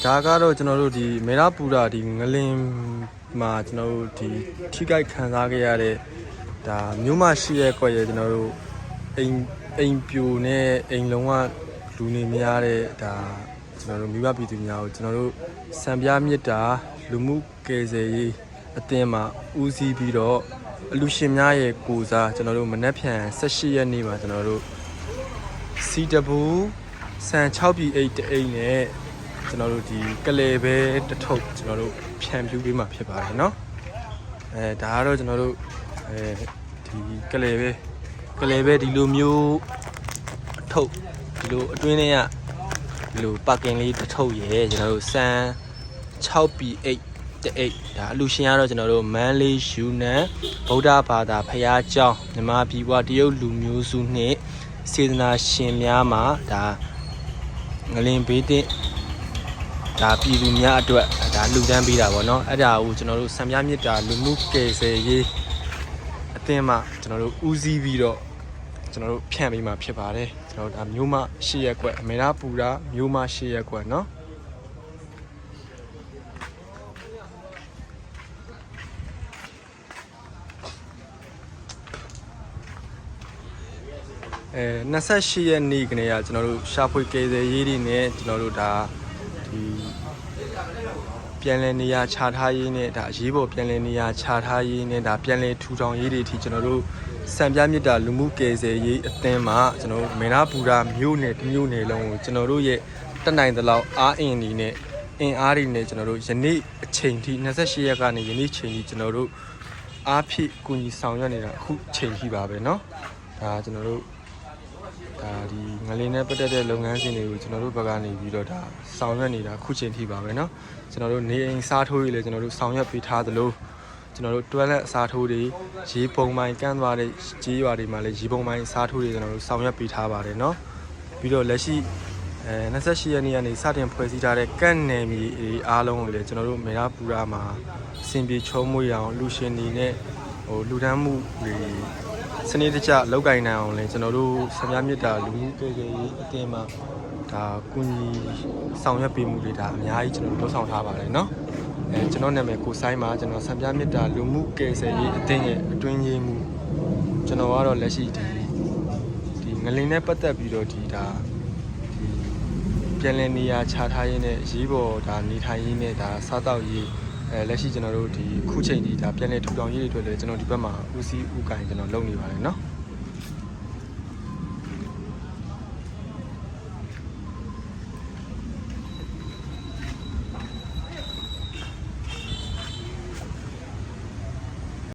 ဒါကတော့ကျွန်တော်တို့ဒီမေရပူရာဒီငလင်မှာကျွန်တော်တို့ဒီထိကြိုက်ခံစားခဲ့ရတဲ့ဒါမြို့မရှိရဲ့ကွက်ရဲ့ကျွန်တော်တို့အိမ်ပြိုနဲ့အိမ်လုံးဝလူနေများတဲ့ဒါကျွန်တော်တို့မိဘပြည်သူများကိုကျွန်တော်တို့စံပြမြစ်တာလူမှုကယ်ဆယ်ရေးအသင်းမှာဦးစီးပြီးတော့အလူရှင်များရဲ့ကိုစားကျွန်တော်တို့မနက်ဖြန်18ရက်နေ့မှာကျွန်တော်တို့စီတဘူစံ6ပြည်အိတ်တအိတ်နဲ့ကျွန်တော်တို့ဒီကလေးပဲတထုပ်ကျွန်တော်တို့ဖြန့်ဖြူးပေးမှာဖြစ်ပါတယ်เนาะဒါကတော့ကျွန်တော်တို့ဒီကလေးပဲဒီလိုမျိုးအထုပ်ဒီလိုအတွင်းထဲကဒီလိုပါကင်လေးတထုပ်ရယ်ကျွန်တော်တို့စံ6ပြည်အိတ်တအိတ်ဒါအလူရှင်ကတော့ကျွန်တော်တို့မန်းလေးယူနန်ဗုဒ္ဓဘာသာဖျားเจ้าမြန်မာပြည်ပွားတရုတ်လူမျိုးစုနှင့်စေတနာရှင်များမှာဒါငလင်ဘေးတင်ဒါပြည်သူများအတွက်ဒါလူတန်းပေးတာပေါ့နော်အဲ့ဒါကိုကျွန်တော်တို့စံပြမြစ်တာလူမှုကယ်ဆယ်ရေးအသင်းမှကျွန်တော်တို့ဦးစီးပြီးတော့ကျွန်တော်တို့ဖြန့်ပေးမှာဖြစ်ပါတယ်ကျွန်တော်တို့ဒါမျိုးမရှိရက်ကွက်အမေရာပူရာမျိုးမရှိရက်ကွက်နော်28ရက်နေ့ကနေကကျွန်တော်တို့ရှာဖွေကယ်ဆယ်ရေးတွေနဲ့ကျွန်တော်တို့ဒါဒီပြန်လည်နေရာချထားရေးနဲ့ဒါအရေးပေါ်ပြန်လည်နေရာချထားရေးနဲ့ဒါပြန်လည်ထူထောင်ရေးတွေအထိကျွန်တော်တို့စံပြမြစ်တာလူမှုကယ်ဆယ်ရေးအသင်းမှာကျွန်တော်တို့မေနာပူရာမြို့နယ်ဒီမြို့နယ်လုံးကိုကျွန်တော်တို့ရဲ့တက်နိုင်သလောက်အားအင်တွေနဲ့အင်အားတွေနဲ့ကျွန်တော်တို့ယနေ့အချိန်ထိ28ရက်ကနေယနေ့ချိန်ထိကျွန်တော်တို့အားဖြည့်ကူညီဆောင်ရွက်နေတာအခုချိန်ထိပါပဲเนาะဒါကျွန်တော်တို့ဒါဒီငလင်းနဲ့ပတ်သက်တဲ့လုပ်ငန်းစဉ်တွေကိုကျွန်တော်တို့ဘက်ကနေပြီးတော့ဒါဆောင်ရွက်နေတာခုချိန်ထိပါပဲเนาะကျွန်တော်တို့နေအိမ်စားထိုးတွေလည်းကျွန်တော်တို့ဆောင်ရွက်ပေးထားသလိုကျွန်တော်တို့တွဲလက်အစားထိုးတွေရေပုံပိုင်းကန်းသွားတဲ့ကြေးရွာတွေမှာလည်းရေပုံပိုင်းအစားထိုးတွေကျွန်တော်တို့ဆောင်ရွက်ပေးထားပါတယ်เนาะပြီးတော့လက်ရှိ28ရက်နေ့ကနေစတင်ဖွဲ့စည်းထားတဲ့ကန့်နယ်မြေအားလုံးကိုလည်းကျွန်တော်တို့မေရာပူရာမှာအစဉ်ပြေချုံးမွေးအောင်လူရှင်တွေနဲ့လူတန်းမှုတွေစနစ်တကျလောက်ကင်နိုင်အောင်လဲကျွန်တော်တို့စံပြမြစ်တာလူမှုကယ်ဆယ်ရေးအသင်းမှာဒါကုညီဆောင်ရွက်ပေးမှုတွေဒါအများကြီးကျွန်တော်တို့လုပ်ဆောင်ထားပါတယ်เนาะကျွန်တော်နာမည်ကိုဆိုင်မှာကျွန်တော်စံပြမြစ်တာလူမှုကယ်ဆယ်ရေးအသင်းရဲ့အတွင်းရေးမှုကျွန်တော်ကတော့လက်ရှိဒီငလင်နဲ့ပတ်သက်ပြီးတော့ဒီဒါဒီပြန်လည်နေရာချထားရင်းနဲ့ရေးပေါ်ဒါနေထိုင်ရင်းနဲ့ဒါစားတောက်ရေးလက်ရှိကျွန်တော်တို့ဒီခုချိန်ဒီဒါပြန်လည်ထူထောင်ရေးတွေအတွက်လည်းကျွန်တော်ဒီဘက်မှာဦးစီးဦးကင်ကျွန်တော်လုပ်နေပါတယ်เนาะ